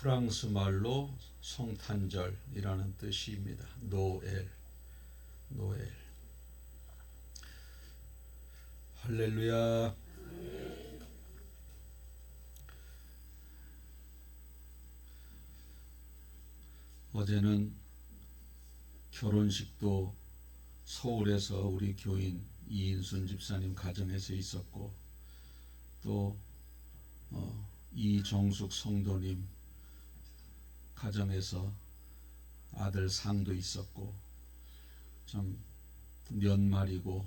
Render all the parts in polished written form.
프랑스 말로 성탄절이라는 뜻입니다. 노엘. 할렐루야. 어제는 결혼식도 서울에서 우리 교인 이인순 집사님 가정에서 있었고, 또 이정숙 성도님 가정에서 아들 상도 있었고, 참 연말이고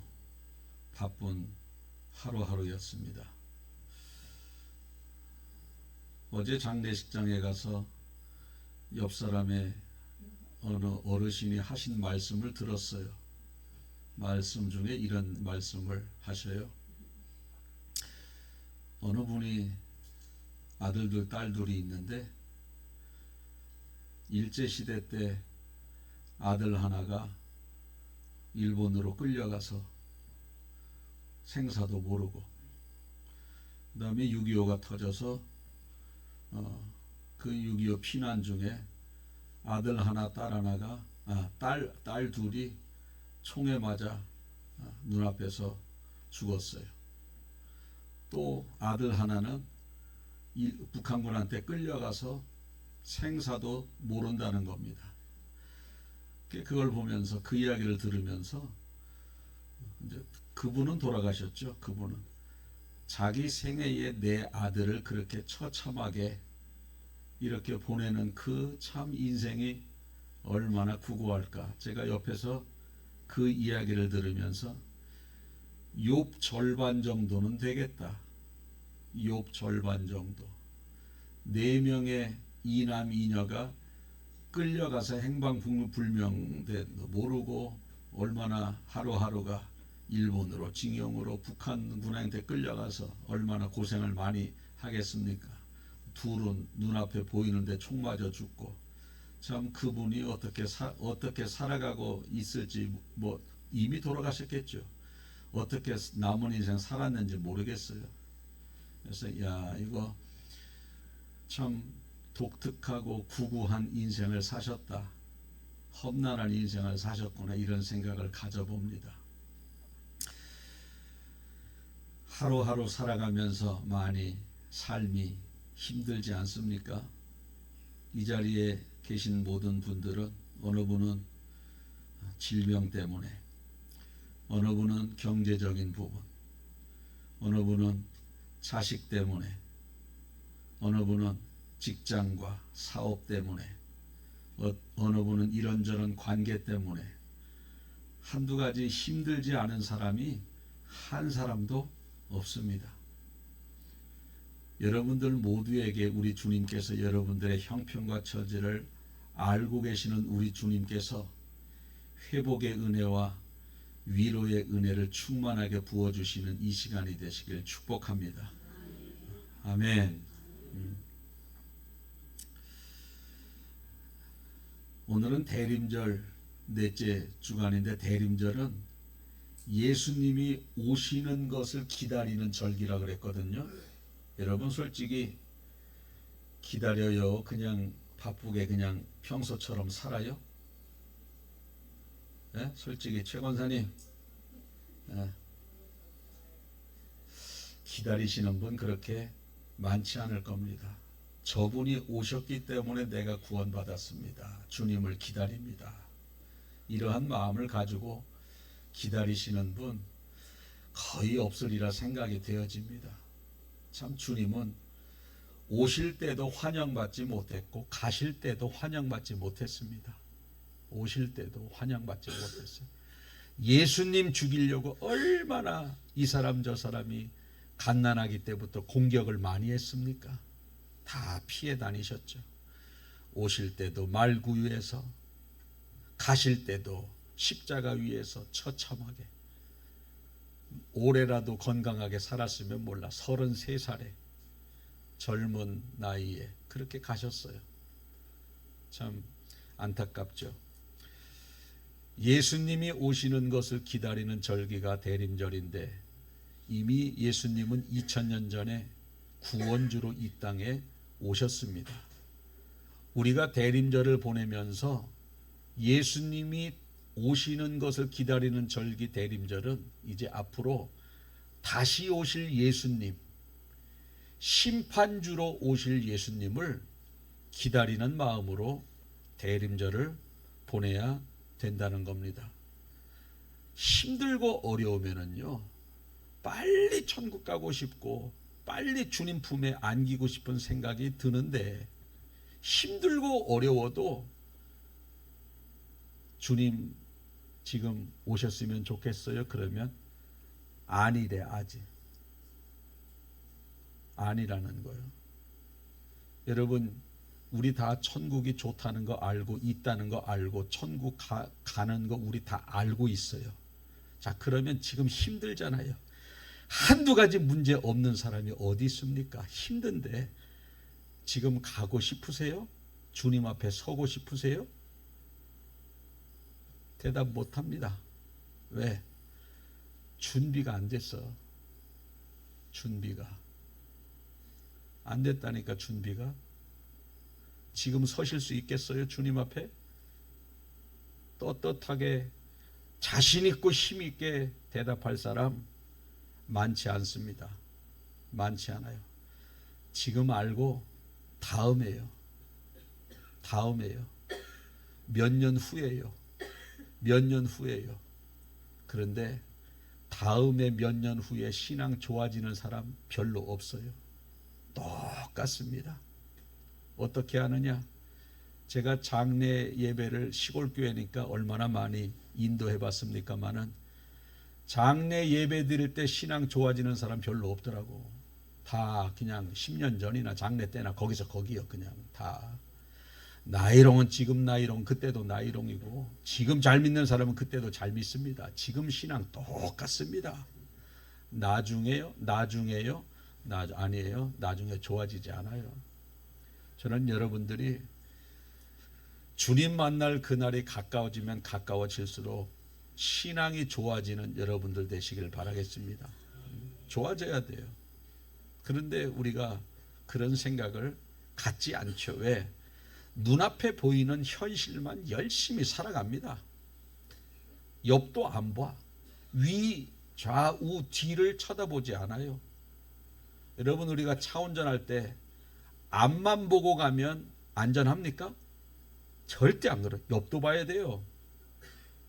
바쁜 하루하루였습니다. 어제 장례식장에 가서 옆 사람의 어느 어르신이 하신 말씀을 들었어요. 말씀 중에 이런 말씀을 하셔요. 어느 분이 아들들 딸들이 있는데, 일제시대 때 아들 하나가 일본으로 끌려가서 생사도 모르고, 그 다음에 6.25가 터져서 그 6.25 피난 중에 아들 하나 딸 하나가 딸 둘이 총에 맞아 눈앞에서 죽었어요. 또 아들 하나는 북한군한테 끌려가서 생사도 모른다는 겁니다. 그걸 보면서, 그 이야기를 들으면서, 이제 그분은 돌아가셨죠. 그분은 자기 생애에 내 아들을 그렇게 처참하게 이렇게 보내는 그 참 인생이 얼마나 구구할까. 제가 옆에서 그 이야기를 들으면서 욥 절반 정도는 되겠다. 욥 절반 정도. 4명의 이남 이녀가 끌려가서 행방불명돼 모르고 얼마나 하루하루가 일본으로, 징용으로, 북한군한테 끌려가서 얼마나 고생을 많이 하겠습니까? 둘은 눈앞에 보이는데 총 맞아 죽고, 참 그분이 어떻게 살아가고 있을지, 이미 돌아가셨겠죠. 어떻게 남은 인생 살았는지 모르겠어요. 그래서 이거 참 독특하고 구구한 인생을 사셨다, 험난한 인생을 사셨구나, 이런 생각을 가져봅니다. 하루하루 살아가면서 많이 삶이 힘들지 않습니까? 이 자리에 계신 모든 분들은, 어느 분은 질병 때문에, 어느 분은 경제적인 부분, 어느 분은 자식 때문에, 어느 분은 직장과 사업 때문에, 어느 분은 이런저런 관계 때문에, 한두 가지 힘들지 않은 사람이 한 사람도 없습니다. 여러분들 모두에게 우리 주님께서 여러분들의 형편과 처지를 알고 계시는 우리 주님께서 회복의 은혜와 위로의 은혜를 충만하게 부어주시는 이 시간이 되시길 축복합니다. 아멘. 오늘은 대림절 넷째 주간인데, 대림절은 예수님이 오시는 것을 기다리는 절기라 그랬거든요. 여러분 솔직히 기다려요? 그냥 바쁘게 그냥 평소처럼 살아요? 네? 솔직히 최 권사님, 기다리시는 분 그렇게 많지 않을 겁니다. 저분이 오셨기 때문에 내가 구원받았습니다. 주님을 기다립니다. 이러한 마음을 가지고 기다리시는 분 거의 없으리라 생각이 되어집니다. 참 주님은 오실 때도 환영받지 못했고 가실 때도 환영받지 못했습니다. 오실 때도 환영받지 못했어요. 예수님 죽이려고 얼마나 이 사람 저 사람이 갓난아기 때부터 공격을 많이 했습니까? 다 피해 다니셨죠. 오실 때도 말구유에서, 가실 때도 십자가 위에서 처참하게, 오래라도 건강하게 살았으면 몰라 33살에 젊은 나이에 그렇게 가셨어요. 참 안타깝죠. 예수님이 오시는 것을 기다리는 절기가 대림절인데, 이미 예수님은 2000년 전에 구원주로 이 땅에 오셨습니다. 우리가 대림절을 보내면서 예수님이 오시는 것을 기다리는 절기 대림절은 이제 앞으로 다시 오실 예수님, 심판주로 오실 예수님을 기다리는 마음으로 대림절을 보내야 된다는 겁니다. 힘들고 어려우면은요, 빨리 천국 가고 싶고 빨리 주님 품에 안기고 싶은 생각이 드는데, 힘들고 어려워도 주님 지금 오셨으면 좋겠어요? 그러면 아니래. 아직 아니라는 거예요. 여러분, 우리 다 천국이 좋다는 거 알고, 있다는 거 알고, 천국 가는 거 우리 다 알고 있어요. 자, 그러면 지금 힘들잖아요. 한두 가지 문제 없는 사람이 어디 있습니까? 힘든데 지금 가고 싶으세요? 주님 앞에 서고 싶으세요? 대답 못합니다. 왜? 준비가 안 됐어. 준비가 안 됐다니까. 준비가. 지금 서실 수 있겠어요? 주님 앞에 떳떳하게 자신 있고 힘 있게 대답할 사람 많지 않습니다. 많지 않아요. 지금 알고 다음에요. 다음에요. 몇 년 후에요. 몇 년 후에요. 그런데 다음에 몇 년 후에 신앙 좋아지는 사람 별로 없어요. 똑같습니다. 어떻게 하느냐? 제가 장례 예배를 시골 교회니까 얼마나 많이 인도해 봤습니까마는, 장례 예배 드릴 때 신앙 좋아지는 사람 별로 없더라고. 다 그냥 10년 전이나 장례 때나 거기서 거기요. 그냥 다. 나이롱은 지금 나이롱, 그때도 나이롱이고, 지금 잘 믿는 사람은 그때도 잘 믿습니다. 지금 신앙 똑같습니다. 나중에요? 아니에요. 나중에 좋아지지 않아요. 저는 여러분들이 주님 만날 그날이 가까워지면 가까워질수록 신앙이 좋아지는 여러분들 되시길 바라겠습니다. 좋아져야 돼요. 그런데 우리가 그런 생각을 갖지 않죠. 왜? 눈앞에 보이는 현실만 열심히 살아갑니다. 옆도 안 봐. 위, 좌우, 뒤를 쳐다보지 않아요. 여러분, 우리가 차 운전할 때 앞만 보고 가면 안전합니까? 절대 안 그래요. 옆도 봐야 돼요.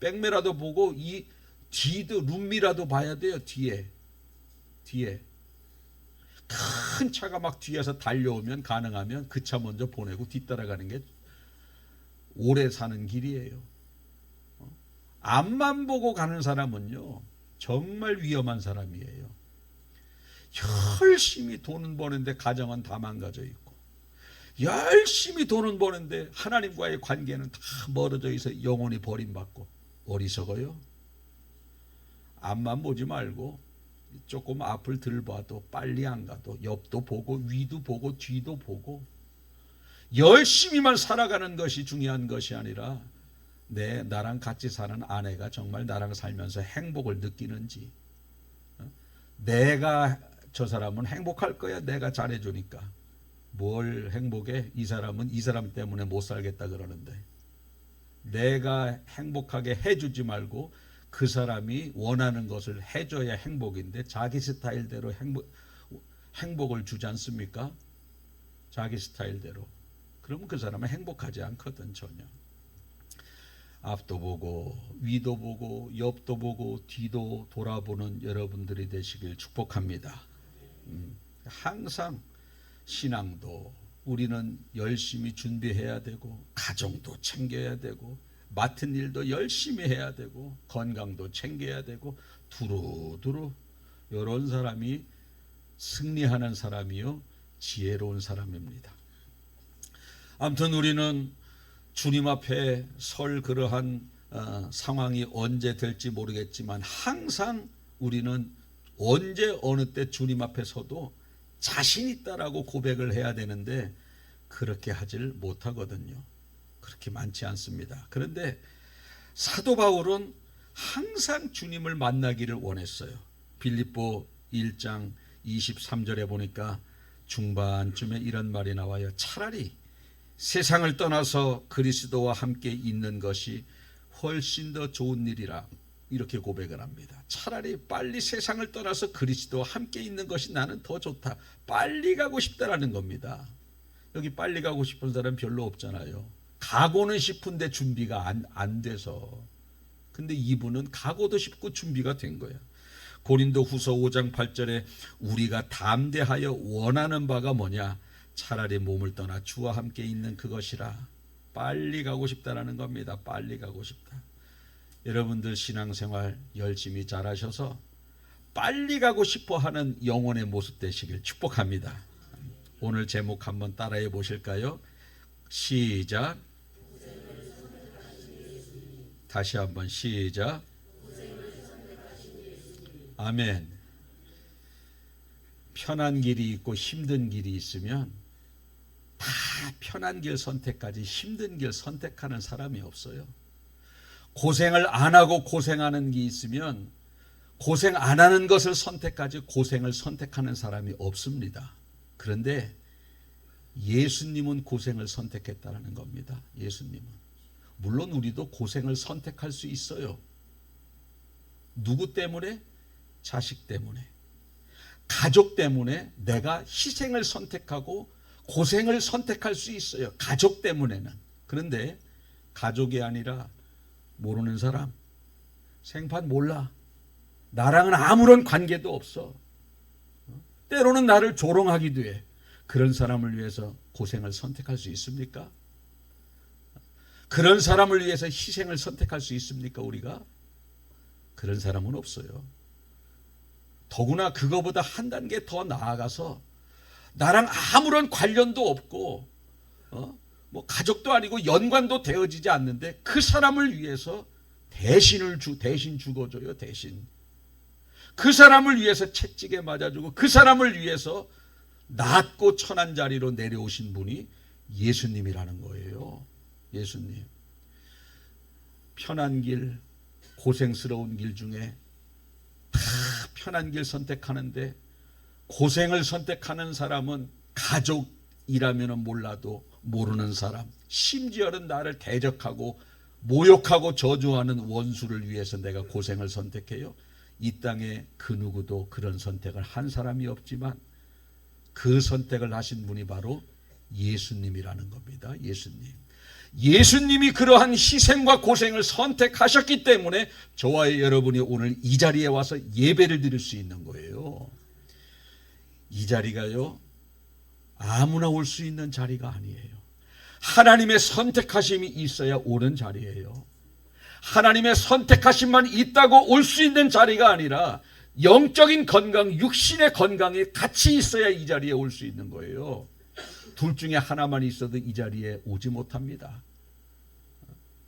백미라도 보고 이 뒤도 룸미라도 봐야 돼요. 뒤에 큰 차가 막 뒤에서 달려오면 가능하면 그 차 먼저 보내고 뒤따라가는 게 오래 사는 길이에요. 앞만 보고 가는 사람은요, 정말 위험한 사람이에요. 열심히 돈은 버는데 가정은 다 망가져 있고, 열심히 돈은 버는데 하나님과의 관계는 다 멀어져 있어 영혼이 버림받고. 어리석어요. 앞만 보지 말고 조금 앞을 들봐도, 빨리 안 가도 옆도 보고 위도 보고 뒤도 보고, 열심히만 살아가는 것이 중요한 것이 아니라 나랑 같이 사는 아내가 정말 나랑 살면서 행복을 느끼는지, 내가 저 사람은 행복할 거야. 내가 잘해주니까. 뭘 행복해? 이 사람은 이 사람 때문에 못 살겠다 그러는데. 내가 행복하게 해주지 말고 그 사람이 원하는 것을 해줘야 행복인데, 자기 스타일대로 행복을 주지 않습니까? 자기 스타일대로. 그러면 그 사람은 행복하지 않거든. 전혀. 앞도 보고 위도 보고 옆도 보고 뒤도 돌아보는 여러분들이 되시길 축복합니다. 항상 신앙도 우리는 열심히 준비해야 되고, 가정도 챙겨야 되고, 맡은 일도 열심히 해야 되고, 건강도 챙겨야 되고, 두루두루. 이런 사람이 승리하는 사람이요, 지혜로운 사람입니다. 아무튼 우리는 주님 앞에 설 그러한 상황이 언제 될지 모르겠지만, 항상 우리는 언제 어느 때 주님 앞에 서도 자신 있다라고 고백을 해야 되는데, 그렇게 하질 못하거든요. 그렇게 많지 않습니다. 그런데 사도 바울은 항상 주님을 만나기를 원했어요. 빌립보 1장 23절에 보니까 중반쯤에 이런 말이 나와요. 차라리 세상을 떠나서 그리스도와 함께 있는 것이 훨씬 더 좋은 일이라 이렇게 고백을 합니다. 차라리 빨리 세상을 떠나서 그리스도와 함께 있는 것이 나는 더 좋다. 빨리 가고 싶다라는 겁니다. 여기 빨리 가고 싶은 사람 별로 없잖아요. 가고는 싶은데 준비가 안 돼서. 근데 이분은 가고도 싶고 준비가 된 거야. 고린도 후서 5장 8절에 우리가 담대하여 원하는 바가 뭐냐? 차라리 몸을 떠나 주와 함께 있는 그것이라. 빨리 가고 싶다라는 겁니다. 빨리 가고 싶다. 여러분들 신앙생활 열심히 잘하셔서 빨리 가고 싶어하는 영혼의 모습 되시길 축복합니다. 오늘 제목 한번 따라해 보실까요? 시작. 다시 한번 시작. 아멘. 편한 길이 있고 힘든 길이 있으면 다 편한 길 선택까지 힘든 길 선택하는 사람이 없어요. 고생을 안 하고 고생하는 게 있으면 고생 안 하는 것을 선택하지 고생을 선택하는 사람이 없습니다. 그런데 예수님은 고생을 선택했다는 겁니다. 예수님은. 물론 우리도 고생을 선택할 수 있어요. 누구 때문에? 자식 때문에. 가족 때문에 내가 희생을 선택하고 고생을 선택할 수 있어요. 가족 때문에는. 그런데 가족이 아니라 모르는 사람, 생판 몰라. 나랑은 아무런 관계도 없어. 때로는 나를 조롱하기도 해. 그런 사람을 위해서 고생을 선택할 수 있습니까? 그런 사람을 위해서 희생을 선택할 수 있습니까? 우리가? 그런 사람은 없어요. 더구나 그거보다 한 단계 더 나아가서 나랑 아무런 관련도 없고 뭐 가족도 아니고 연관도 되어지지 않는데 그 사람을 위해서 대신 죽어줘요. 대신. 그 사람을 위해서 채찍에 맞아주고 그 사람을 위해서 낮고 천한 자리로 내려오신 분이 예수님이라는 거예요. 예수님. 편한 길, 고생스러운 길 중에 다 편한 길 선택하는데 고생을 선택하는 사람은 가족이라면 몰라도 모르는 사람, 심지어는 나를 대적하고 모욕하고 저주하는 원수를 위해서 내가 고생을 선택해요. 이 땅에 그 누구도 그런 선택을 한 사람이 없지만 그 선택을 하신 분이 바로 예수님이라는 겁니다. 예수님. 예수님이 그러한 희생과 고생을 선택하셨기 때문에 저와 여러분이 오늘 이 자리에 와서 예배를 드릴 수 있는 거예요. 이 자리가요, 아무나 올 수 있는 자리가 아니에요. 하나님의 선택하심이 있어야 오는 자리예요. 하나님의 선택하심만 있다고 올 수 있는 자리가 아니라 영적인 건강, 육신의 건강이 같이 있어야 이 자리에 올 수 있는 거예요. 둘 중에 하나만 있어도 이 자리에 오지 못합니다.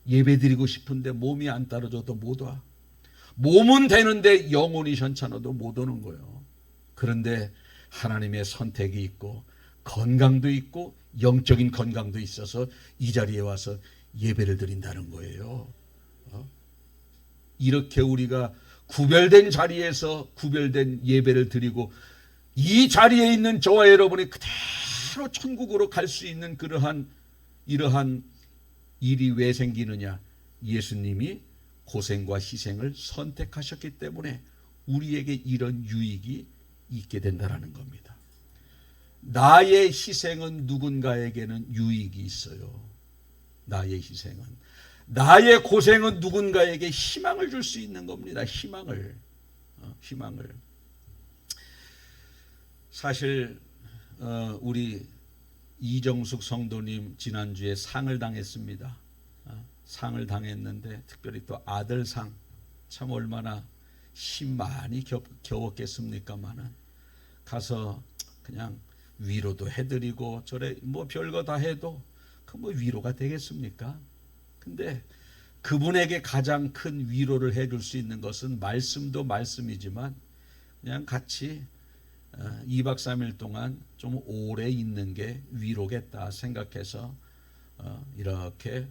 예배드리고 싶은데 몸이 안 따라줘도 못 와. 몸은 되는데 영혼이 현찮아도 못 오는 거예요. 그런데 하나님의 선택이 있고 건강도 있고 영적인 건강도 있어서 이 자리에 와서 예배를 드린다는 거예요. 이렇게 우리가 구별된 자리에서 구별된 예배를 드리고 이 자리에 있는 저와 여러분이 그대로 천국으로 갈 수 있는 이러한 일이 왜 생기느냐? 예수님이 고생과 희생을 선택하셨기 때문에 우리에게 이런 유익이 있게 된다는 겁니다. 나의 희생은 누군가에게는 유익이 있어요. 나의 희생은. 나의 고생은 누군가에게 희망을 줄 수 있는 겁니다. 희망을. 사실 우리 이정숙 성도님 지난주에 상을 당했습니다. 상을 당했는데 특별히 또 아들상, 참 얼마나 힘 많이 겨웠겠습니까마는 가서 그냥 위로도 해드리고 저래 뭐 별거 다 해도 그 뭐 위로가 되겠습니까? 근데 그분에게 가장 큰 위로를 해줄 수 있는 것은 말씀도 말씀이지만 그냥 같이 2박 3일 동안 좀 오래 있는 게 위로겠다 생각해서 이렇게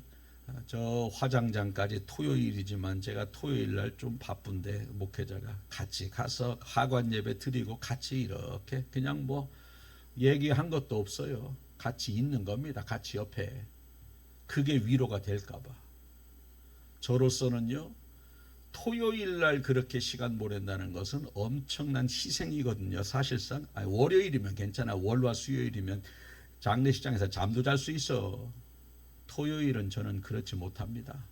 저 화장장까지 토요일이지만 제가 토요일 날 좀 바쁜데 목회자가 같이 가서 하관 예배 드리고 같이 이렇게 그냥 뭐 얘기한 것도 없어요. 같이 있는 겁니다. 같이 옆에. 그게 위로가 될까 봐. 저로서는요, 토요일 날 그렇게 시간 보낸다는 것은 엄청난 희생이거든요. 사실상 월요일이면 괜찮아. 월화 수요일이면 장례식장에서 잠도 잘 수 있어. 토요일은 저는 그렇지 못합니다.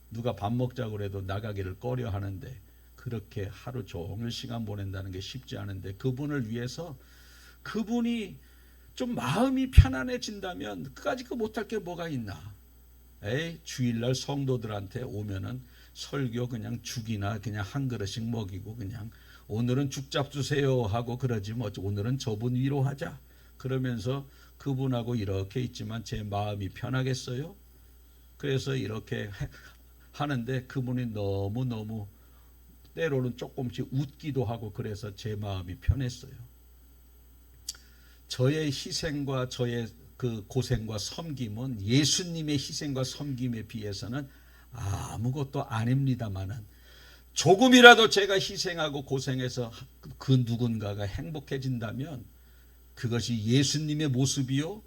누가 밥 먹자고 그래도 나가기를 꺼려 하는데 그렇게 하루 종일 시간 보낸다는 게 쉽지 않은데, 그분을 위해서 그분이 좀 마음이 편안해진다면 그까짓 거 못할 게 뭐가 있나. 에이, 주일날 성도들한테 오면은 설교 그냥 죽이나 그냥 한 그릇씩 먹이고 그냥 오늘은 죽 잡수세요 하고 그러지 뭐, 오늘은 저분 위로하자 그러면서 그분하고 이렇게 있지만 제 마음이 편하겠어요? 그래서 이렇게 하는데 그분이 너무너무 때로는 조금씩 웃기도 하고 그래서 제 마음이 편했어요. 저의 희생과 저의 그 고생과 섬김은 예수님의 희생과 섬김에 비해서는 아무것도 아닙니다마는, 조금이라도 제가 희생하고 고생해서 그 누군가가 행복해진다면 그것이 예수님의 모습이요,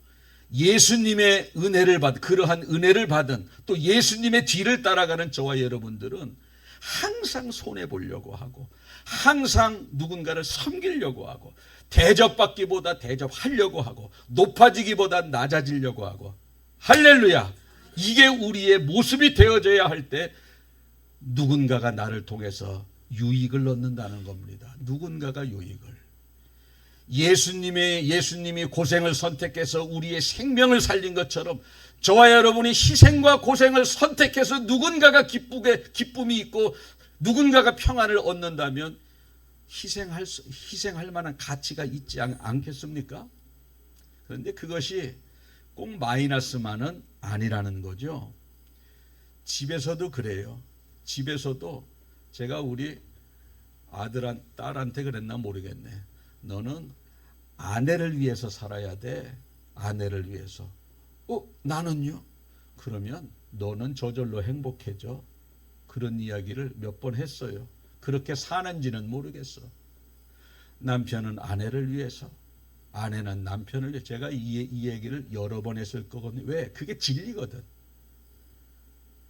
예수님의 은혜를 받은, 그러한 은혜를 받은 또 예수님의 뒤를 따라가는 저와 여러분들은 항상 손해보려고 하고 항상 누군가를 섬기려고 하고 대접받기보다 대접하려고 하고 높아지기보다 낮아지려고 하고, 할렐루야, 이게 우리의 모습이 되어져야 할 때 누군가가 나를 통해서 유익을 얻는다는 겁니다. 누군가가 유익을. 예수님이 고생을 선택해서 우리의 생명을 살린 것처럼 저와 여러분이 희생과 고생을 선택해서 누군가가 기쁨이 있고 누군가가 평안을 얻는다면 희생할 만한 가치가 있지 않겠습니까? 그런데 그것이 꼭 마이너스만은 아니라는 거죠. 집에서도 그래요. 집에서도 제가 우리 딸한테 그랬나 모르겠네. 너는 아내를 위해서 살아야 돼. 아내를 위해서. 나는요? 그러면 너는 저절로 행복해져. 그런 이야기를 몇 번 했어요. 그렇게 사는지는 모르겠어. 남편은 아내를 위해서, 아내는 남편을 위해서. 제가 이 얘기를 여러 번 했을 거거든요. 왜? 그게 진리거든.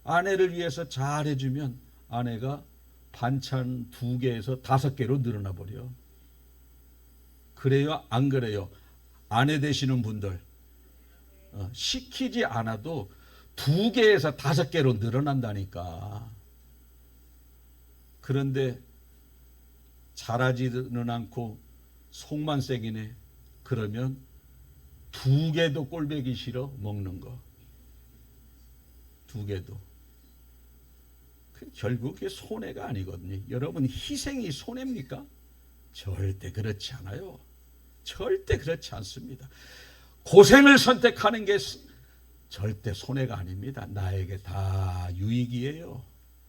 아내를 위해서 잘해주면 아내가 반찬 2개에서 5개로 늘어나 버려. 그래요? 안 그래요? 아내 되시는 분들 시키지 않아도 2개에서 5개로 늘어난다니까. 그런데 잘하지는 않고 속만 세기네. 그러면 2개도 꼴보기 싫어. 먹는 거 2개도. 결국 그게 손해가 아니거든요. 여러분, 희생이 손해입니까? 절대 그렇지 않아요. 절대 그렇지 않습니다. 고생을 선택하는 게 절대 손해가 아닙니다. 나에게 다 유익이에요.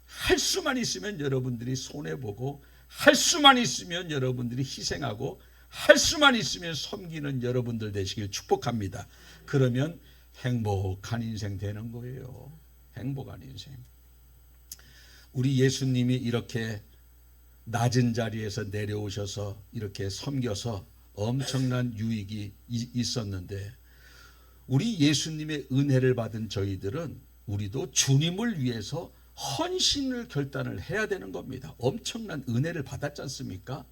할 수만 있으면 여러분들이 손해보고, 할 수만 있으면 여러분들이 희생하고, 할 수만 있으면 섬기는 여러분들 되시길 축복합니다. 그러면 행복한 인생 되는 거예요. 행복한 인생. 우리 예수님이 이렇게 낮은 자리에서 내려오셔서 이렇게 섬겨서 엄청난 유익이 있었는데, 우리 예수님의 은혜를 받은 저희들은 우리도 주님을 위해서 헌신을 결단을 해야 되는 겁니다. 엄청난 은혜를 받았지 않습니까?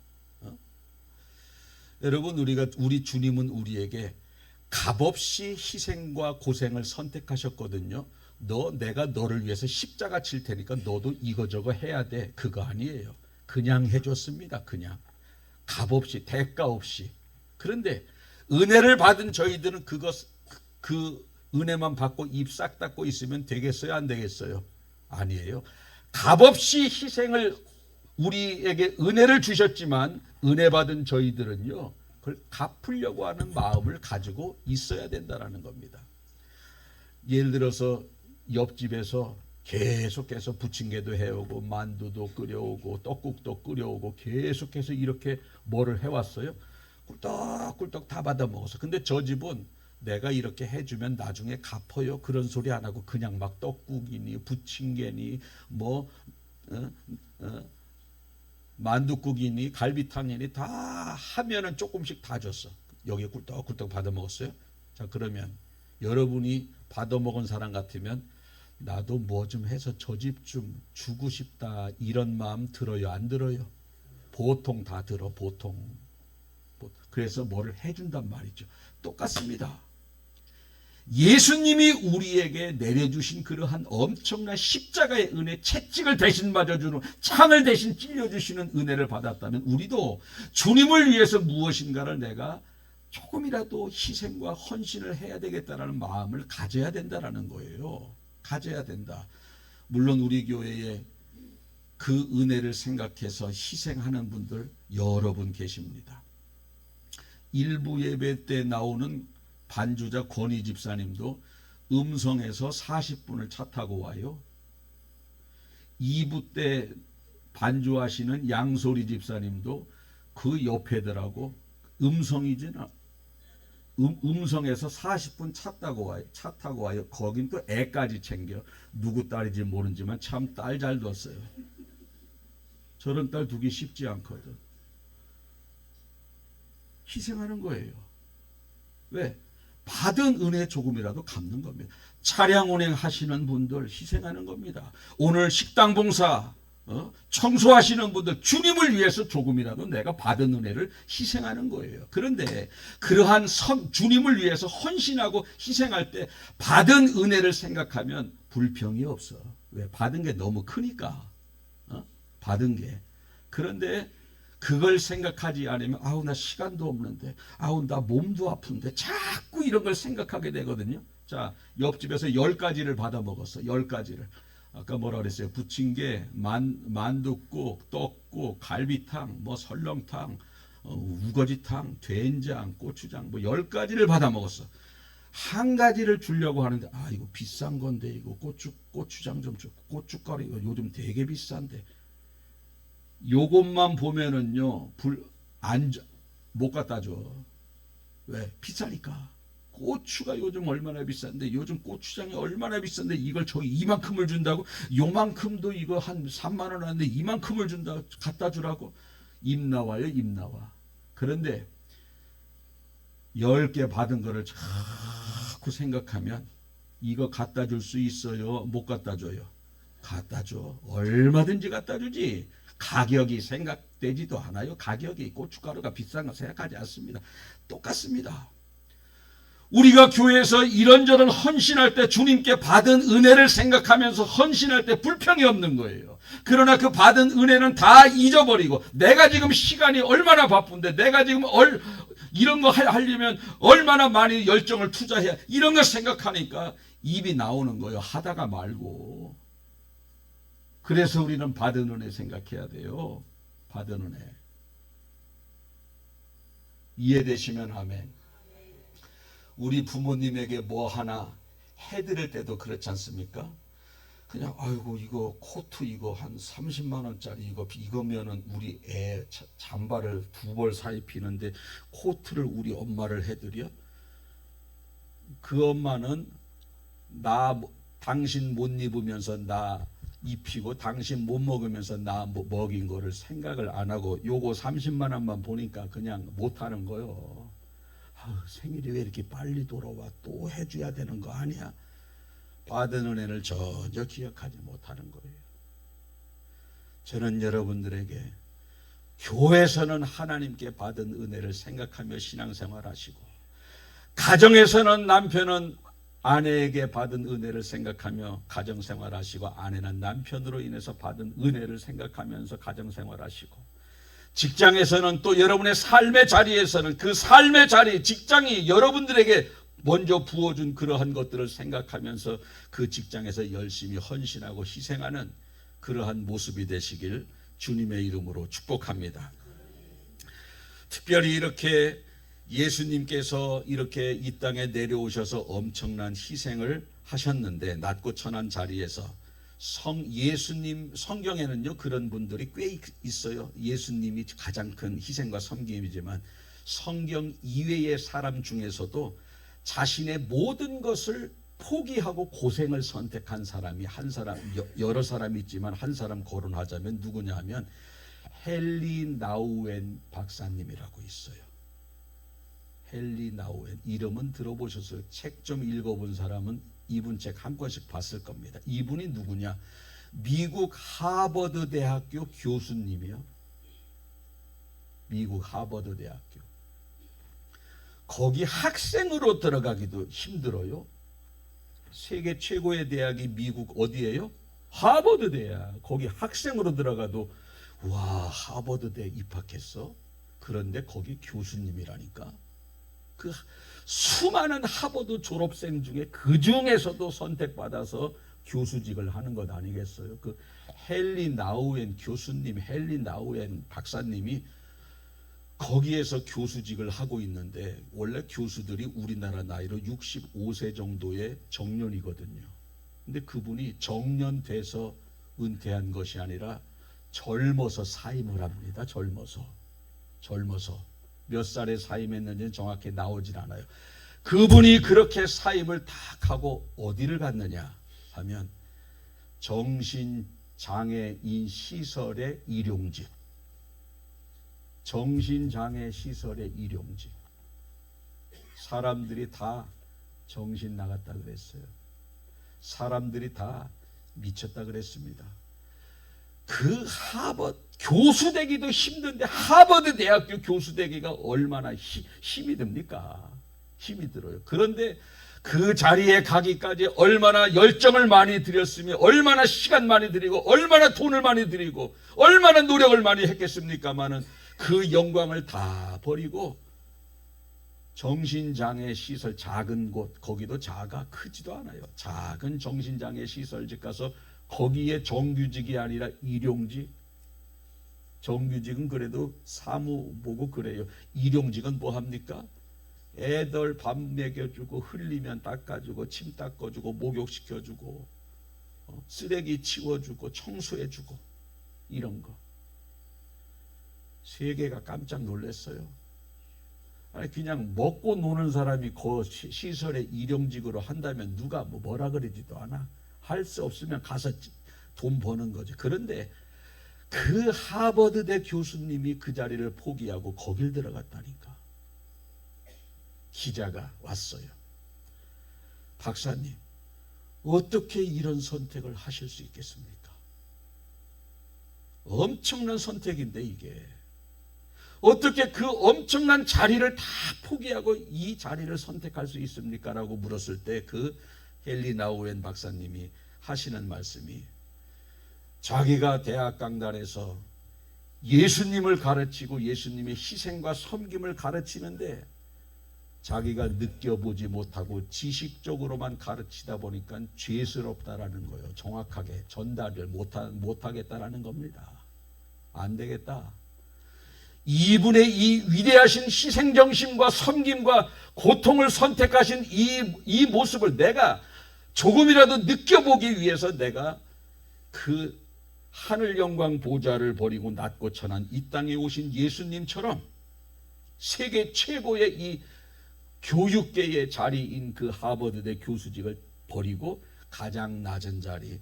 여러분, 우리 주님은 우리에게 값없이 희생과 고생을 선택하셨거든요. 내가 너를 위해서 십자가 칠 테니까 너도 이거저거 해야 돼. 그거 아니에요. 그냥 해줬습니다. 그냥 값없이, 대가 없이. 그런데 은혜를 받은 저희들은 그 은혜만 받고 입 싹 닫고 있으면 되겠어요? 안 되겠어요? 아니에요. 값없이 희생을, 우리에게 은혜를 주셨지만 은혜 받은 저희들은요, 그걸 갚으려고 하는 마음을 가지고 있어야 된다는 겁니다. 예를 들어서 옆집에서 계속해서 부침개도 해오고 만두도 끓여오고 떡국도 끓여오고 계속해서 이렇게 뭐를 해왔어요. 꿀떡꿀떡 다 받아 먹었어. 근데 저 집은 내가 이렇게 해주면 나중에 갚아요. 그런 소리 안 하고 그냥 막 떡국이니 부침개니 만두국이니 갈비탕이니 다 하면은 조금씩 다 줬어. 여기 꿀떡꿀떡 받아 먹었어요. 자, 그러면 여러분이 받아먹은 사람 같으면 나도 뭐 좀 해서 저 집 좀 주고 싶다 이런 마음 들어요, 안 들어요? 보통 다 들어, 보통. 그래서 뭐를 해준단 말이죠. 똑같습니다. 예수님이 우리에게 내려주신 그러한 엄청난 십자가의 은혜, 채찍을 대신 맞아주는, 창을 대신 찔려주시는 은혜를 받았다면 우리도 주님을 위해서 무엇인가를 내가 조금이라도 희생과 헌신을 해야 되겠다라는 마음을 가져야 된다라는 거예요. 가져야 된다. 물론 우리 교회에 그 은혜를 생각해서 희생하는 분들 여러 분 계십니다. 일부 예배 때 나오는 반주자 권희 집사님도 음성에서 40분을 차 타고 와요. 2부 때 반주하시는 양소리 집사님도 그 옆에더라고. 음성이지나 음성에서 40분 차 타고 와요. 거긴 또 애까지 챙겨. 누구 딸인지 모르지만 참 딸 잘 뒀어요. 저런 딸 두기 쉽지 않거든. 희생하는 거예요. 왜? 받은 은혜 조금이라도 갚는 겁니다. 차량 운행하시는 분들 희생하는 겁니다. 오늘 식당 봉사, 청소하시는 분들 주님을 위해서 조금이라도 내가 받은 은혜를 희생하는 거예요. 그런데 그러한 주님을 위해서 헌신하고 희생할 때 받은 은혜를 생각하면 불평이 없어. 왜? 받은 게 너무 크니까. 받은 게. 그런데 그걸 생각하지 않으면 아우 나 시간도 없는데, 아우 나 몸도 아픈데, 자꾸 이런 걸 생각하게 되거든요. 자, 옆집에서 10가지를 받아 먹었어. 10가지를. 아까 뭐라 그랬어요? 부침개, 만둣국, 떡국, 갈비탕, 뭐 설렁탕, 우거지탕, 된장, 고추장, 뭐 10가지를 받아 먹었어. 한 가지를 주려고 하는데, 아 이거 비싼 건데, 이거 고추장 좀 줘. 고춧가루 이거 요즘 되게 비싼데. 요것만 보면은요, 못 갖다 줘. 왜? 비싸니까. 고추가 요즘 얼마나 비싼데, 요즘 고추장이 얼마나 비싼데, 이걸 저기 이만큼을 준다고? 요만큼도 이거 한 3만 원 하는데, 이만큼을 준다고? 갖다 주라고? 입 나와요, 입 나와. 그런데, 10개 받은 거를 자꾸 생각하면, 이거 갖다 줄 수 있어요? 못 갖다 줘요? 갖다 줘. 얼마든지 갖다 주지. 가격이 생각되지도 않아요. 가격이 고춧가루가 비싼 거 생각하지 않습니다. 똑같습니다. 우리가 교회에서 이런저런 헌신할 때 주님께 받은 은혜를 생각하면서 헌신할 때 불평이 없는 거예요. 그러나 그 받은 은혜는 다 잊어버리고, 내가 지금 시간이 얼마나 바쁜데, 내가 지금 이런 거 하려면 얼마나 많이 열정을 투자해야, 이런 거 생각하니까 입이 나오는 거예요. 하다가 말고. 그래서 우리는 받은 은혜 생각해야 돼요. 받은 은혜. 이해되시면 아멘. 우리 부모님에게 뭐 하나 해드릴 때도 그렇지 않습니까? 그냥 아이고 이거 코트 이거 한 30만 원짜리 이거면은 우리 애 잠바를 2벌 사 입히는데 코트를 우리 엄마를 해드려? 그 엄마는 당신 못 입으면서 나 입히고 당신 못 먹으면서 나 먹인 거를 생각을 안 하고 요거 30만 원만 보니까 그냥 못 하는 거요. 생일이 왜 이렇게 빨리 돌아와? 또 해줘야 되는 거 아니야? 받은 은혜를 전혀 기억하지 못하는 거예요. 저는 여러분들에게 교회에서는 하나님께 받은 은혜를 생각하며 신앙생활 하시고, 가정에서는 남편은 아내에게 받은 은혜를 생각하며 가정생활 하시고, 아내는 남편으로 인해서 받은 은혜를 생각하면서 가정생활 하시고, 직장에서는 또 여러분의 삶의 자리에서는 그 삶의 자리, 직장이 여러분들에게 먼저 부어준 그러한 것들을 생각하면서 그 직장에서 열심히 헌신하고 희생하는 그러한 모습이 되시길 주님의 이름으로 축복합니다. 특별히 이렇게 예수님께서 이렇게 이 땅에 내려오셔서 엄청난 희생을 하셨는데, 낮고 천한 자리에서 예수님 성경에는요 그런 분들이 꽤 있어요. 예수님이 가장 큰 희생과 섬김이지만 성경 이외의 사람 중에서도 자신의 모든 것을 포기하고 고생을 선택한 사람이 여러 사람이 있지만 한 사람 거론하자면 누구냐 하면 헨리 나우엔 박사님이라고 있어요. 헨리 나우엔, 이름은 들어보셨어요? 책 좀 읽어본 사람은 이분 책 한 권씩 봤을 겁니다. 이분이 누구냐? 미국 하버드 대학교 교수님이요. 미국 하버드 대학교. 거기 학생으로 들어가기도 힘들어요. 세계 최고의 대학이 미국 어디예요? 하버드 대학. 거기 학생으로 들어가도 와, 하버드 대학 입학했어? 그런데 거기 교수님이라니까. 그 수많은 하버드 졸업생 중에 그 중에서도 선택받아서 교수직을 하는 것 아니겠어요? 그 헨리 나우엔 교수님, 헨리 나우엔 박사님이 거기에서 교수직을 하고 있는데, 원래 교수들이 우리나라 나이로 65세 정도의 정년이거든요. 근데 그분이 정년돼서 은퇴한 것이 아니라 젊어서 사임을 합니다. 젊어서 몇 살에 사임했는지는 정확히 나오질 않아요. 그분이 그렇게 사임을 딱 하고 어디를 갔느냐 하면 정신장애인 시설의 일용직. 정신장애 시설의 일용직. 사람들이 다 정신 나갔다 그랬어요. 사람들이 다 미쳤다 그랬습니다. 그 하버드 교수 되기도 힘든데 하버드 대학교 교수 되기가 얼마나 힘이 듭니까? 힘이 들어요. 그런데 그 자리에 가기까지 얼마나 열정을 많이 들였으며 얼마나 시간 많이 들이고 얼마나 돈을 많이 들이고 얼마나 노력을 많이 했겠습니까마는 그 영광을 다 버리고 정신장애 시설, 작은 곳, 거기도 작아 크지도 않아요. 작은 정신장애 시설직 가서 거기에 정규직이 아니라 일용직. 정규직은 그래도 사무보고 그래요. 일용직은 뭐 합니까? 애들 밥 먹여주고 흘리면 닦아주고 침 닦아주고 목욕시켜주고 쓰레기 치워주고 청소해주고 이런 거. 세계가 깜짝 놀랐어요. 아니 그냥 먹고 노는 사람이 그 시설에 일용직으로 한다면 누가 뭐라 그러지도 않아. 할 수 없으면 가서 돈 버는 거죠. 그런데 그 하버드대 교수님이 그 자리를 포기하고 거길 들어갔다니까. 기자가 왔어요. 박사님, 어떻게 이런 선택을 하실 수 있겠습니까? 엄청난 선택인데 이게. 어떻게 그 엄청난 자리를 다 포기하고 이 자리를 선택할 수 있습니까? 라고 물었을 때 그 헨리 나우엔 박사님이 하시는 말씀이, 자기가 대학 강단에서 예수님을 가르치고 예수님의 희생과 섬김을 가르치는데 자기가 느껴보지 못하고 지식적으로만 가르치다 보니까 죄스럽다라는 거예요. 정확하게 전달을 못하겠다라는 겁니다. 안 되겠다. 이분의 이 위대하신 희생정신과 섬김과 고통을 선택하신 이 모습을 내가 조금이라도 느껴보기 위해서 내가 그 하늘 영광 보좌를 버리고 낮고 천한 이 땅에 오신 예수님처럼 세계 최고의 이 교육계의 자리인 그 하버드대 교수직을 버리고 가장 낮은 자리,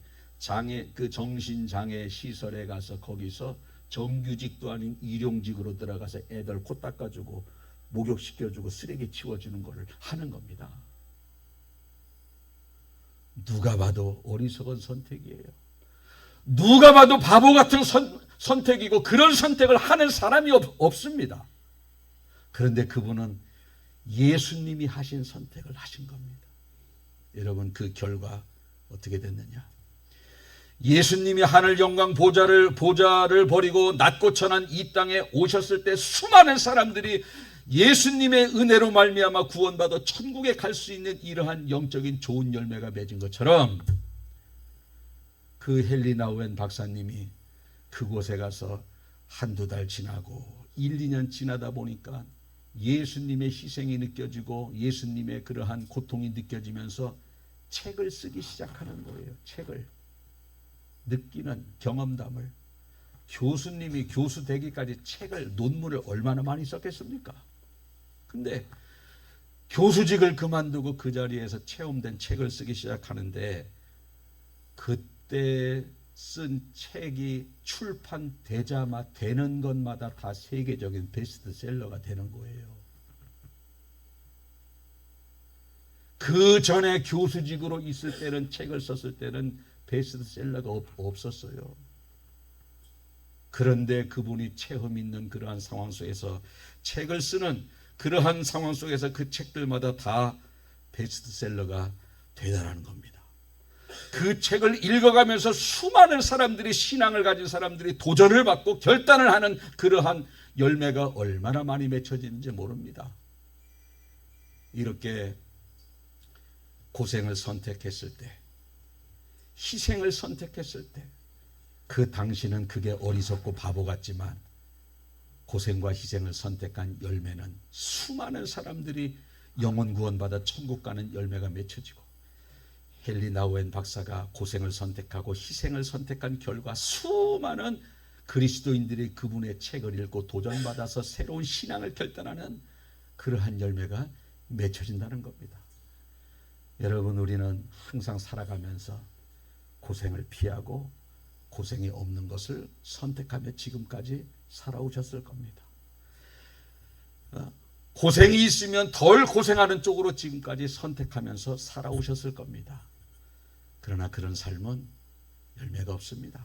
그 정신장애 시설에 가서 거기서 정규직도 아닌 일용직으로 들어가서 애들 코 닦아주고 목욕시켜주고 쓰레기 치워주는 것을 하는 겁니다. 누가 봐도 어리석은 선택이에요. 누가 봐도 바보 같은 선택이고 그런 선택을 하는 사람이 없습니다. 그런데 그분은 예수님이 하신 선택을 하신 겁니다. 여러분, 그 결과 어떻게 됐느냐? 예수님이 하늘 영광 보좌를 버리고 낮고 천한 이 땅에 오셨을 때 수많은 사람들이 예수님의 은혜로 말미암아 구원받아 천국에 갈 수 있는 이러한 영적인 좋은 열매가 맺은 것처럼 그 헨리 나우엔 박사님이 그곳에 가서 한두 달 지나고 1, 2년 지나다 보니까 예수님의 희생이 느껴지고 예수님의 그러한 고통이 느껴지면서 책을 쓰기 시작하는 거예요. 책을. 느끼는 경험담을. 교수님이 교수 되기까지 책을, 논문을 얼마나 많이 썼겠습니까? 근데 교수직을 그만두고 그 자리에서 체험된 책을 쓰기 시작하는데 그때 쓴 책이 출판되는 것마다 다 세계적인 베스트셀러가 되는 거예요. 그 전에 교수직으로 있을 때는, 책을 썼을 때는 베스트셀러가 없었어요. 그런데 그분이 체험 있는 그러한 상황 속에서 책을 쓰는 그러한 상황 속에서 그 책들마다 다 베스트셀러가 되더라는 겁니다. 그 책을 읽어가면서 수많은 사람들이, 신앙을 가진 사람들이 도전을 받고 결단을 하는 그러한 열매가 얼마나 많이 맺혀지는지 모릅니다. 이렇게 고생을 선택했을 때, 희생을 선택했을 때, 그 당시는 그게 어리석고 바보 같지만 고생과 희생을 선택한 열매는 수많은 사람들이 영혼 구원받아 천국 가는 열매가 맺혀지고, 헨리 나우엔 박사가 고생을 선택하고 희생을 선택한 결과 수많은 그리스도인들이 그분의 책을 읽고 도전받아서 새로운 신앙을 결단하는 그러한 열매가 맺혀진다는 겁니다. 여러분, 우리는 항상 살아가면서 고생을 피하고 고생이 없는 것을 선택하며 지금까지 살아오셨을 겁니다. 고생이 있으면 덜 고생하는 쪽으로 지금까지 선택하면서 살아오셨을 겁니다. 그러나 그런 삶은 열매가 없습니다.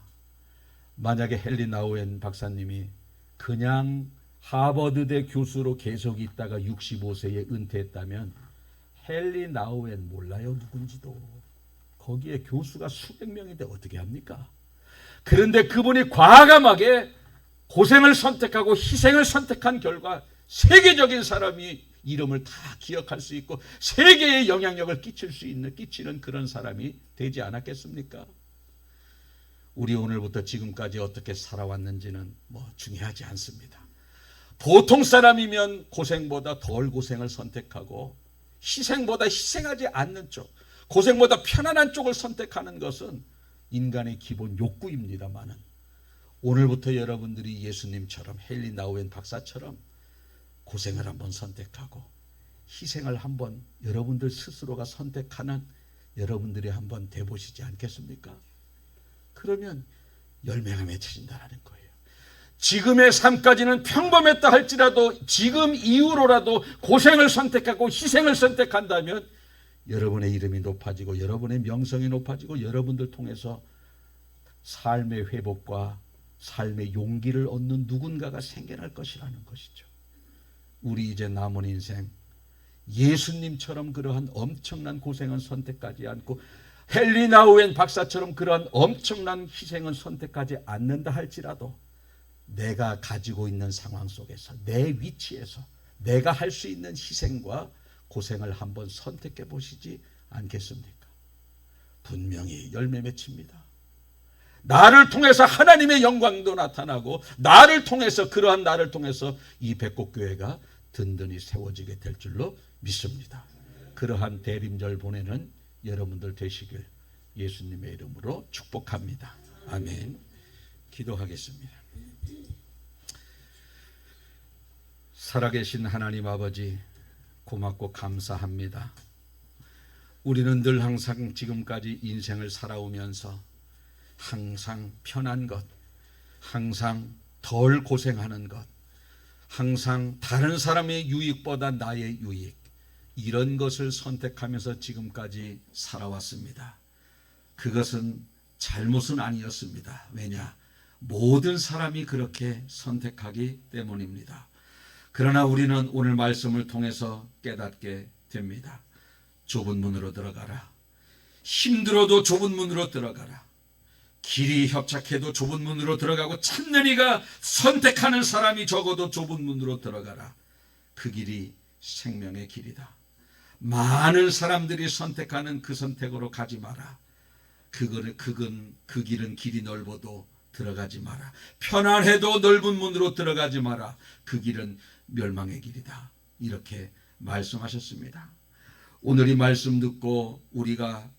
만약에 헨리 나우엔 박사님이 그냥 하버드대 교수로 계속 있다가 65세에 은퇴했다면, 헨리 나우엔 몰라요, 누군지도. 거기에 교수가 수백 명인데 어떻게 합니까? 그런데 그분이 과감하게 고생을 선택하고 희생을 선택한 결과 세계적인 사람이 이름을 다 기억할 수 있고 세계에 영향력을 끼치는 그런 사람이 되지 않았겠습니까? 우리 오늘부터 지금까지 어떻게 살아왔는지는 중요하지 않습니다. 보통 사람이면 고생보다 덜 고생을 선택하고 희생보다 희생하지 않는 쪽, 고생보다 편안한 쪽을 선택하는 것은 인간의 기본 욕구입니다만은, 오늘부터 여러분들이 예수님처럼, 헨리 나우엔 박사처럼 고생을 한번 선택하고 희생을 한번 여러분들 스스로가 선택하는 여러분들이 한번 돼보시지 않겠습니까? 그러면 열매가 맺혀진다는 거예요. 지금의 삶까지는 평범했다 할지라도 지금 이후로라도 고생을 선택하고 희생을 선택한다면 여러분의 이름이 높아지고 여러분의 명성이 높아지고 여러분들 통해서 삶의 회복과 삶의 용기를 얻는 누군가가 생겨날 것이라는 것이죠. 우리 이제 남은 인생 예수님처럼 그러한 엄청난 고생은 선택하지 않고 헨리 나우엔 박사처럼 그러한 엄청난 희생은 선택하지 않는다 할지라도 내가 가지고 있는 상황 속에서 내 위치에서 내가 할 수 있는 희생과 고생을 한번 선택해 보시지 않겠습니까? 분명히 열매 맺힙니다. 나를 통해서 하나님의 영광도 나타나고 나를 통해서, 그러한 나를 통해서 이 백곡교회가 든든히 세워지게 될 줄로 믿습니다. 그러한 대림절 보내는 여러분들 되시길 예수님의 이름으로 축복합니다. 아멘. 기도하겠습니다. 살아계신 하나님 아버지, 고맙고 감사합니다. 우리는 늘 항상 지금까지 인생을 살아오면서 항상 편한 것, 항상 덜 고생하는 것, 항상 다른 사람의 유익보다 나의 유익, 이런 것을 선택하면서 지금까지 살아왔습니다. 그것은 잘못은 아니었습니다. 왜냐? 모든 사람이 그렇게 선택하기 때문입니다. 그러나 우리는 오늘 말씀을 통해서 깨닫게 됩니다. 좁은 문으로 들어가라. 힘들어도 좁은 문으로 들어가라. 길이 협착해도 좁은 문으로 들어가고 찾는 이가 선택하는 사람이 적어도 좁은 문으로 들어가라. 그 길이 생명의 길이다. 많은 사람들이 선택하는 그 선택으로 가지 마라. 그 길은 길이 넓어도 들어가지 마라. 편안해도 넓은 문으로 들어가지 마라. 그 길은 멸망의 길이다. 이렇게 말씀하셨습니다. 오늘 이 말씀 듣고 우리가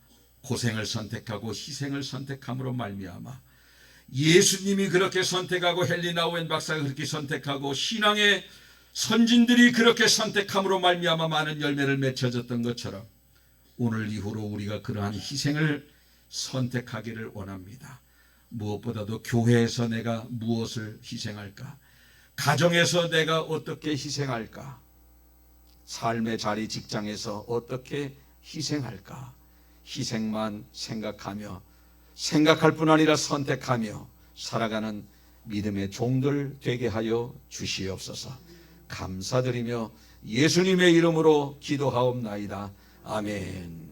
고생을 선택하고 희생을 선택함으로 말미암아 예수님이 그렇게 선택하고 헨리 나우엔 박사가 그렇게 선택하고 신앙의 선진들이 그렇게 선택함으로 말미암아 많은 열매를 맺혀졌던 것처럼 오늘 이후로 우리가 그러한 희생을 선택하기를 원합니다. 무엇보다도 교회에서 내가 무엇을 희생할까? 가정에서 내가 어떻게 희생할까? 삶의 자리, 직장에서 어떻게 희생할까? 희생만 생각하며 생각할 뿐 아니라 선택하며 살아가는 믿음의 종들 되게 하여 주시옵소서. 감사드리며 예수님의 이름으로 기도하옵나이다. 아멘.